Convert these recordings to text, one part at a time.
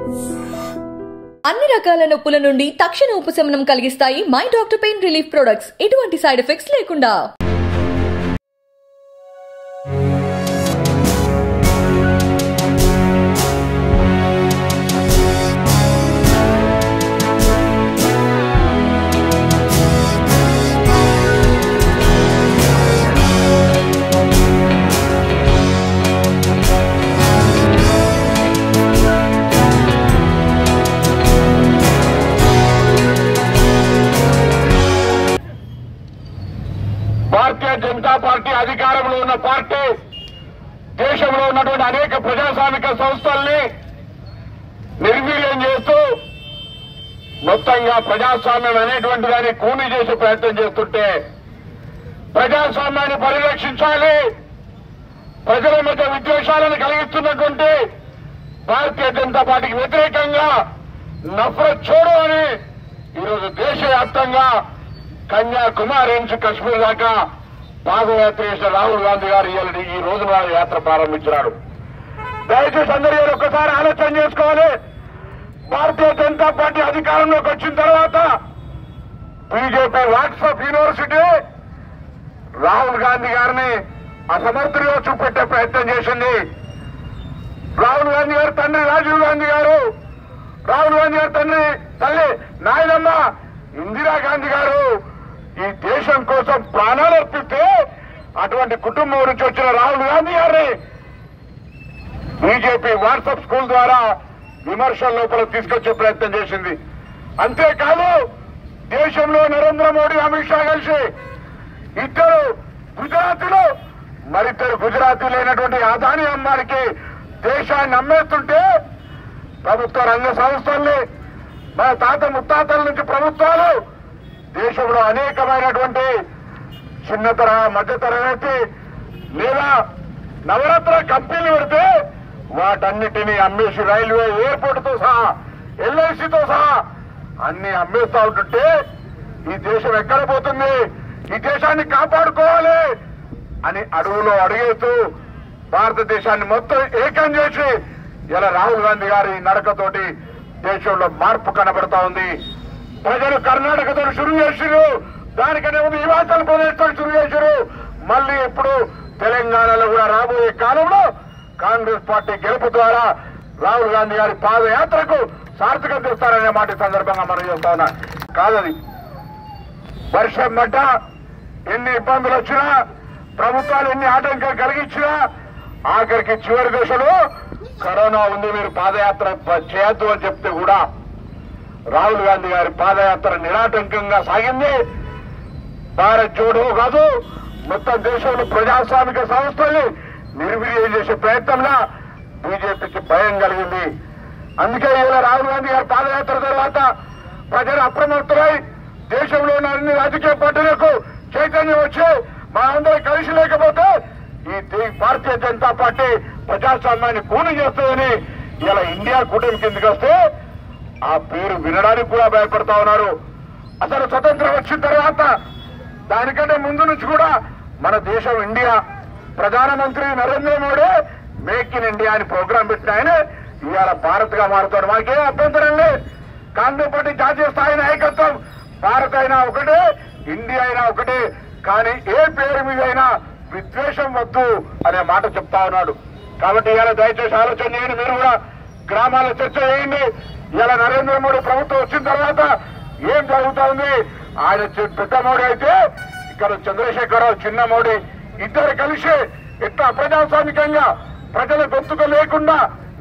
అన్ని రకాల నొప్పుల నుండి తక్షణ ఉపశమనం కలిగిస్తాయి my doctor pain relief products. ఎటువంటి సైడ్ ఎఫెక్ట్స్ లేకుండా. భారతీయ జనతా పార్టీ అధికారంలో ఉన్న పార్టీ దేశంలో ఉన్నటువంటి అనేక ప్రజాస్వామిక సంస్థల్ని నిర్వీర్యం చేస్తూ మొత్తంగా ప్రజాస్వామ్యం అనేటువంటి దాన్ని కూని చేసే ప్రయత్నం చేస్తుంటే ప్రజాస్వామ్యాన్ని పరిరక్షించాలి, ప్రజల మధ్య విద్వేషాలను కలిగిస్తున్నటువంటి భారతీయ జనతా పార్టీకి వ్యతిరేకంగా నఫరత్ చోడో అని ఈరోజు దేశవ్యాప్తంగా కన్యాకుమారి నుంచి కశ్మీర్ దాకా పాదయాత్ర చేసిన రాహుల్ గాంధీ గారు ఈ రోజున యాత్ర ప్రారంభించినాడు. దయచేసి అందరూ ఒక్కసారి ఆలోచన చేసుకోవాలి. భారతీయ జనతా పార్టీ అధికారంలోకి వచ్చిన తర్వాత BJP WhatsApp university Rahul Gandhi గారిని అసమర్థుడిగా చూపెట్టే ప్రయత్నం చేసింది. రాహుల్ గాంధీ గారి తండ్రి రాజీవ్ గాంధీ గారు, రాహుల్ గాంధీ గారి తల్లి నాయనమ్మ ఇందిరాగాంధీ గారు ఈ దేశం కోసం ప్రాణాలు అర్పిస్తే అటువంటి కుటుంబం నుంచి వచ్చిన రాహుల్ గాంధీ గారిని బీజేపీ వాట్సాప్ స్కూల్ ద్వారా విమర్శల లోపల తీసుకొచ్చే ప్రయత్నం చేసింది. అంతేకాదు దేశంలో నరేంద్ర మోడీ, అమిత్ షా కలిసి ఇద్దరు గుజరాతీలు మరిద్దరు గుజరాతీలైనటువంటి అదానీ అమ్మానికి దేశాన్ని అమ్మేస్తుంటే ప్రభుత్వ రంగ సంస్థల్ని మన తాత ముత్తాతల నుంచి ప్రభుత్వాలు దేశంలో అనేకమైనటువంటి చిన్న తరహా మధ్య తరగతి లేదా నవరత్న కంపెనీలు పెడితే వాటన్నిటినీ అమ్మేసి రైల్వే, ఎయిర్పోర్ట్ తో సహా, ఎల్ఐసితో సహా అన్ని అమ్మేస్తా ఉంటుంటే ఈ దేశం ఎక్కడ పోతుంది, ఈ దేశాన్ని కాపాడుకోవాలి అని అడుగులో అడుగేస్తూ భారతదేశాన్ని మొత్తం ఏకం చేసి ఇలా రాహుల్ గాంధీ గారి నడకతోటి దేశంలో మార్పు కనబడతా ఉంది. ప్రజలు కర్ణాటకతో షురు చేశారు, దానికనే ముందు హిమాచల్ ప్రదేశ్ తో షురు చేశారు. మళ్ళీ ఇప్పుడు తెలంగాణలో కూడా రాబోయే కాలంలో కాంగ్రెస్ పార్టీ గెలుపు ద్వారా రాహుల్ గాంధీ గారి పాదయాత్రకు సార్థకం చేస్తారనే మాట సందర్భంగా మనం చేస్తా ఉన్నా. కాదది వర్షం పడ్డ ఎన్ని ఇబ్బందులు వచ్చినా, ప్రభుత్వాలు ఎన్ని ఆటంకాలు కలిగించినా ఆఖరికి చివరి దశలో కరోనా ఉంది, మీరు పాదయాత్ర చేయొద్దు అని చెప్తే కూడా రాహుల్ గాంధీ గారి పాదయాత్ర నిరాటంకంగా సాగింది. భారత్ జోడో కాదు, మొత్తం దేశంలో ప్రజాస్వామిక సంస్థల్ని నిర్వీర్యం చేసే ప్రయత్నంలో బీజేపీకి భయం కలిగింది. అందుకే ఇలా రాహుల్ గాంధీ గారి పాదయాత్ర తర్వాత ప్రజలు అప్రమత్తమై దేశంలో ఉన్న అన్ని రాజకీయ పార్టీలకు చైతన్యం వచ్చి మా అందరూ కలిసి లేకపోతే ఈ భారతీయ జనతా పార్టీ ప్రజాస్వామ్యాన్ని కూని చేస్తుందని ఇలా ఇండియా కూటమి కిందకి వస్తే ఆ పేరు వినడానికి కూడా భయపడతా ఉన్నారు. అసలు స్వతంత్రం వచ్చిన తర్వాత దానికంటే ముందు నుంచి కూడా మన దేశం ఇండియా ప్రధానమంత్రి Narendra Modi make in India అని ప్రోగ్రాం పెట్టిన ఆయన ఇవాళ భారత్ గా మారుతాడు. మనకేం అభ్యంతరం లేదు. కాంగ్రెస్ పార్టీ జాతీయ స్థాయి నాయకత్వం భారత్ అయినా ఒకటే, ఇండియా అయినా ఒకటే, కానీ ఏ పేరు మీద అయినా విద్వేషం వద్దు అనే మాట చెప్తా ఉన్నాడు. కాబట్టి ఇవాళ దయచేసి ఆలోచన చేయండి. మీరు కూడా గ్రామాల్లో చర్చ చేయండి. ఇలా నరేంద్ర మోడీ ప్రభుత్వం వచ్చిన తర్వాత ఏం జరుగుతా ఉంది. ఆయన పెద్ద మోడీ అయితే ఇక్కడ చంద్రశేఖరరావు చిన్న మోడీ ఇద్దరు కలిసి ఎట్లా ప్రజాస్వామికంగా ప్రజల గొంతుక లేకుండా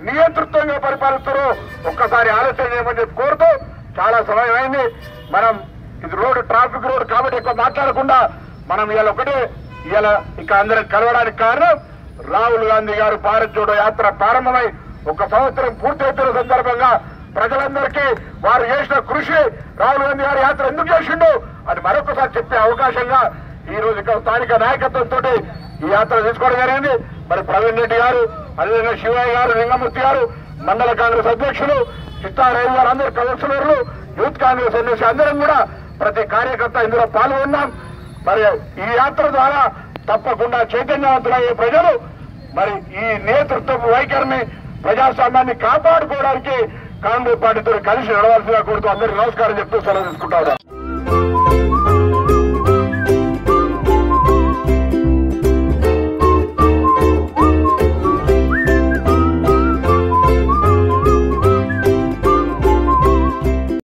నియంతృత్వంగా పరిపాలిస్తారో ఒక్కసారి ఆలోచన చేయమని చెప్పి కోరుతూ చాలా సమయం అయింది. మనం ఇది రోడ్డు, ట్రాఫిక్ రోడ్ కాబట్టి ఎక్కువ మాట్లాడకుండా మనం ఇవాళ ఒకటే ఇవాళ ఇక అందరం కలవడానికి కారణం రాహుల్ గాంధీ గారు భారత్ జోడో యాత్ర ప్రారంభమై 1 సంవత్సరం పూర్తవుతున్న సందర్భంగా ప్రజలందరికీ వారు చేసిన కృషి, రాహుల్ గాంధీ గారి యాత్ర ఎందుకు చేసిండు అని మరొకసారి చెప్పే అవకాశంగా ఈ రోజు ఇక్కడ స్థానిక నాయకత్వంతో ఈ యాత్ర తీసుకోవడం జరిగింది. మరి ప్రవీణ్ రెడ్డి గారు, అదేవిధంగా శివయ్య గారు, లింగమూర్తి గారు, మండల కాంగ్రెస్ అధ్యక్షులు, చిత్తారాయు గారు, అందరు కౌన్సిలర్లు, యూత్ కాంగ్రెస్ ఎమ్మెల్సీ అందరం కూడా ప్రతి కార్యకర్త ఇందులో పాల్గొన్నాం. మరి ఈ యాత్ర ద్వారా తప్పకుండా చైతన్యవంతులయ్యే ప్రజలు మరి ఈ నేతృత్వ వైఖరిని, ప్రజాస్వామ్యాన్ని కాపాడుకోవడానికి కాంగ్రెస్ పార్టీతో కలిసి నడవాల్సిగా కోరుతూ అందరికీ నమస్కారం చెప్తూ సెలవు తీసుకుంటా ఉన్నాను.